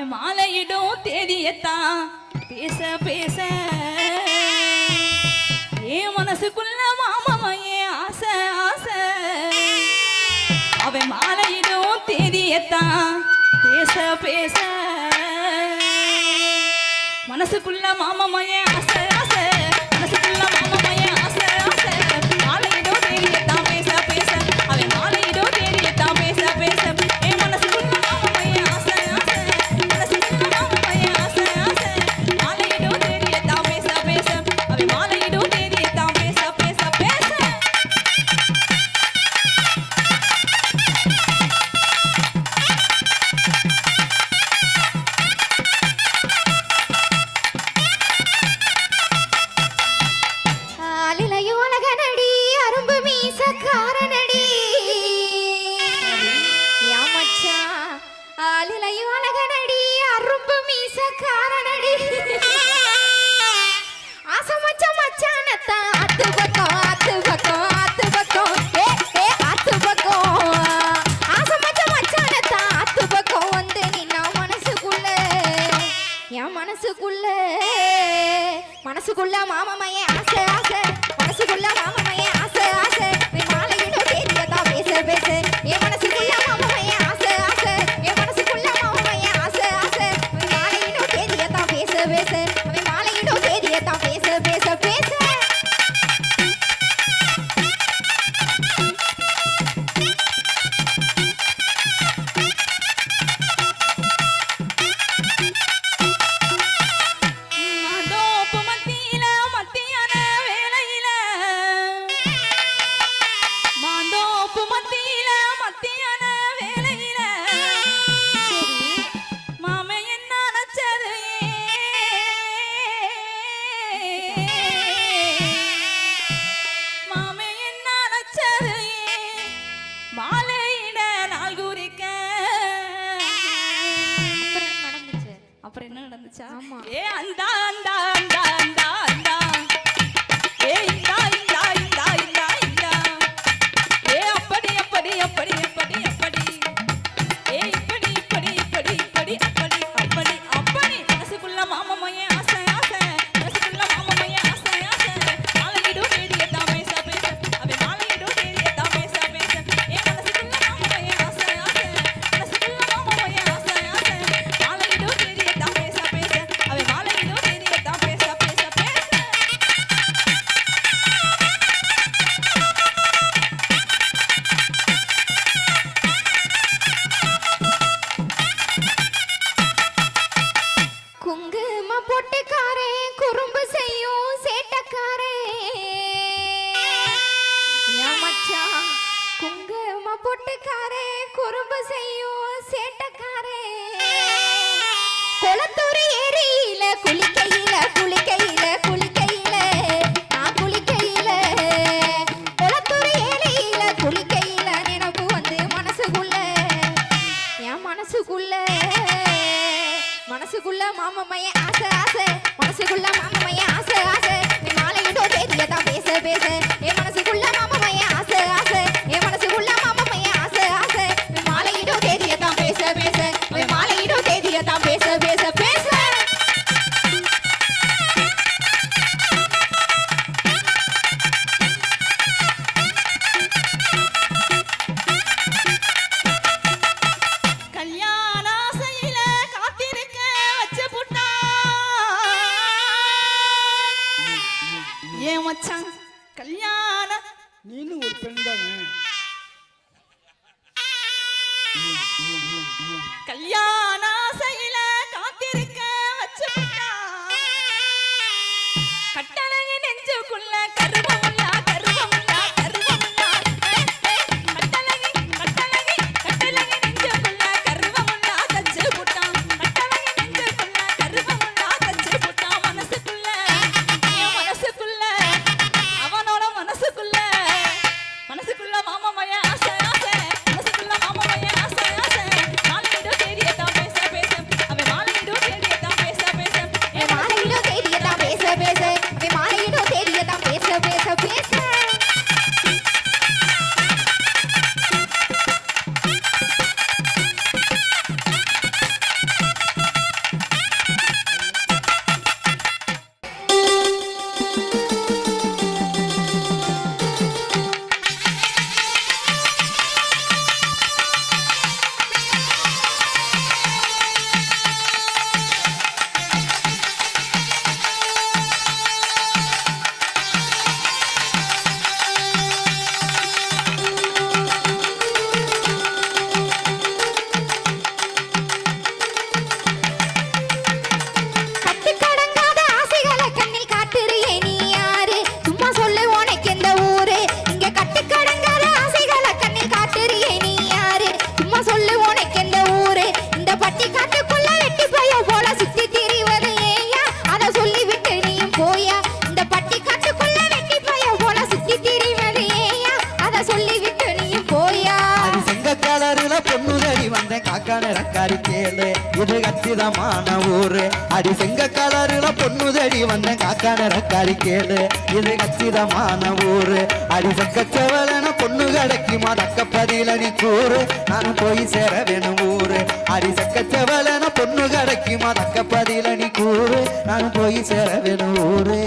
அவன் மாலையிடும் தேதியத்தான் பேச பேச ஏன் மனசுக்குள்ள மாமாயே ஆசை ஆசை அவன் மாலையிடும் தேதியத்தான் பேச பேச மனசுக்குள்ள மாமாயே ஆசை ஆசை மனசுக்குள்ள மாமாயே ஆசை ஆசை மாலையிடும் தேதியத்தான் பேச பேச அவன் மாலையிடும் தேதியத்தான் பேச பேச ஏன் மனசுக்குள்ள மாமாயே ஆசை ஆசை மனசுக்குள்ள மாமாயே ஆசை ஆசை மாலையிடும் தேதியத்தான் பேச பேச அவன் மாலையிடும் தேதியத்தான் பேச பேச பேச மனசுக்குள்ள மாமாயே ஆசை ஆசை மனசுக்குள்ள மாமாயே ஆசை ஆசை மாலையிடும் தேதியத்தான் பேச பேச என் மனசுக்குள்ள மாமாயே ஆசை ஆசை என் மனசுக்குள்ள மாமாயே ஆசை ஆசை மாலையிடும் தேதியத்தான் பேச பேச மாலையிடும் தேதியத்தான் பேச பேச பேச அப்புறம் என்ன நடந்துச்சா? ஆமா. ஏ அந்தா அந்தா அந்தா அந்தா அந்தா ஏ இந்தா இந்தா இந்தா இந்தா இந்தா ஏ அப்படி அப்படி அப்படி அப்படி அப்படி ஏ இப்படி இப்படி இப்படி இப்படி அப்படி அப்படி அப்படி மனசுக்குள்ள மாமாயே ஆசை ஆசை மனசுக்குள்ள மாமாயே ஆசை ஆசை மாலையிடும் தேதியத்தான் பேச பேச அவன் மாலையிடும் தேதியத்தான் பேச பேச ஏ மனசுக்குள்ள மாமாயே ஆசை ஆசை மனசுக்குள்ள மாமாயே ஆசை ஆசை மாலையிடும் தேதியத்தான் பேச பேச அவன் மாலையிடும் தேதியத்தான் பேச பேச பேச குங்கும பொட்டுக்காரே குறும்பு செய்யும் சேட்டக்காரே என் மச்சான் குங்கும பொட்டுக்காரே குறும்பு செய்யும் சேட்டக்காரே கொளத்தூர் ஏரியில குளிக்கையில குளிக்கையில குளிக்கையில நான் குளிக்கையில கொளத்தூர் ஏரியில குளிக்கையில நினைப்பு வந்து மனசுக்குள்ள என் மனசுக்குள்ள மனசுக்குள்ள மாமாயே ஆசை ஆசை மனசுக்குள்ள மாமாயே ஆசை ஆசை மாலையிடும் தேதியத்தான் பேச பேச என் மனசுக்குள்ள மாமாயே ஆசை ஆசை என் மனசுக்குள்ள மாமாயே ஆசை ஆசை மாலையிடும் தேதியத்தான் பேச பேச மாலையிடும் தேதியத்தான் பேச பேச பேச கல்யாண ஆசையில காத்திருக்க வச்சு புட்டா ஏன் மச்சான் கல்யாண நீனும் ஒரு பெண் தானே கல்யாண ஆசையில காத்திருக்க வச்சு புட்டா கட்டழகி நெஞ்சுக்குள்ள கருவமுள்ளா கருவமுள்ளா கருவமுள்ளா கட்டழகி கட்டழகி கட்டழகி நெஞ்சுக்குள்ள கருவமுள்ளா தச்சு புட்டான் கட்டழகி நெஞ்சுக்குள்ள கருவமுள்ளா தச்சு புட்டான் மனசுக்குள்ள என் மனசுக்குள்ள அவனோட மனசுக்குள்ள மனசுக்குள்ள மாமா ரக்காரி கேளு இது கச்சிதமான ஊரு அடி செங்க கலருல பொண்ணு தேடி வந்தேன் காக்கான ரக்காரி கேளு இது கச்சிதமான ஊரு அடி செக்கச்சவளன பொண்ணு கிடைக்குமா தக்கப்பதில நீ கூறு நானும் போய் சேர வேணும் ஊரு அடி செக்கச்சவளன பொண்ணு கிடைக்குமா தக்கப்பதில நீ கூறு நானும் போய் சேர வேணும் ஊரு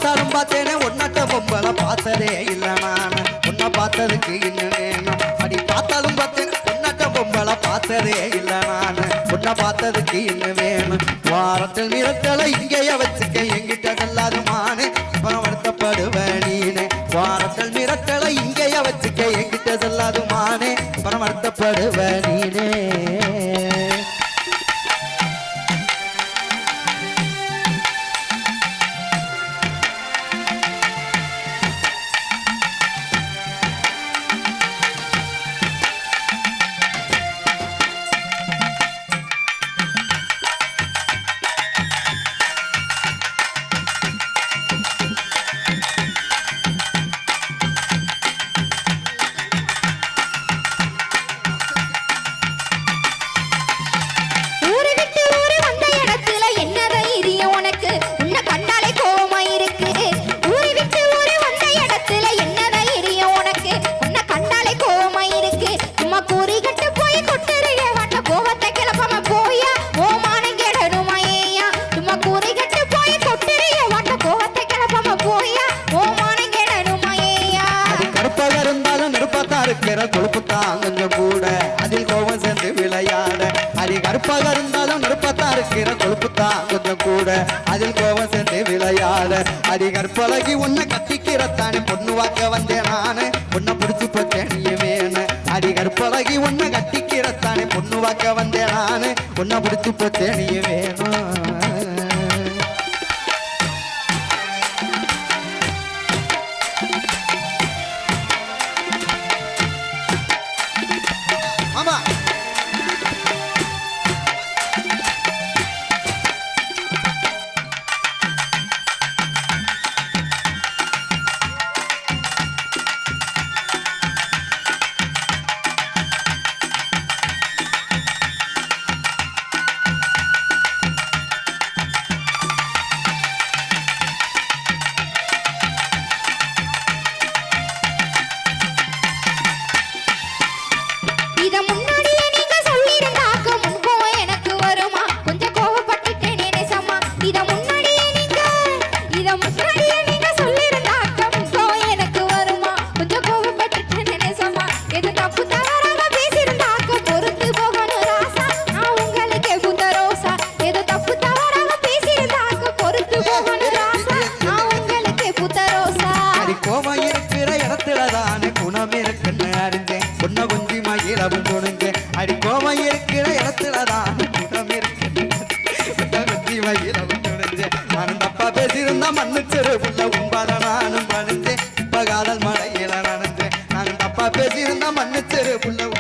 பார்த்தாலும் பார்த்தேனே ஒன்னாட்ட பொம்பளை பார்த்ததே இல்லை நான் உன்னை பார்த்ததுக்கு இன்னும் வேணும் அடி பார்த்தாலும் பார்த்தேன் ஒன்னாட்ட பொம்பளை பார்த்ததே இல்லை நான் உன்னை பார்த்ததுக்கு இன்னும் வேணும் வாரத்தில் நிறத்தலை இங்கேயே வச்சுக்க எங்கிட்ட நல்லாது மானு பணம் வருத்தப்படுவேன் நீனு வாரத்தில் நிறத்தலை இங்கேயே வச்சுக்க எங்கிட்ட செல்லாது மானே பணம் வருத்தப்படுவேன் நீனே கொழுப்பு தான் கொஞ்சம் கூட அதில் கோபம் சேர்ந்து விளையாட அடி கருப்பாக இருந்தாலும் நெருப்பத்தான் இருக்கிற கொழுப்பு தான் கொஞ்சம் கூட அதில் கோபம் சேர்ந்து விளையாட அடி கற்பழகி உன்னை கத்திக்கிறத்தானே பொண்ணு வாக்க வந்தேன் நானு உன்னை பிடிச்சு போட்டேன் நீ வேணும் அடி கற்பழகி உன்னை கத்திக்கிறத்தானே பொண்ணு வாக்க வந்தேன் நானு உன்னை பிடிச்சு போட்டேன் நீ வேணும் அடி கோவம் இருக்கிற இடத்துலதான் நானும் தப்பா பேசியிருந்தா மன்னிச்சிரு புள்ள உண்பாத நானும் பணிஞ்சேன் இப்ப காதல் மழையில நனைஞ்சேன் நானும் தப்பா பேசியிருந்தா மன்னிச்சிரு புள்ள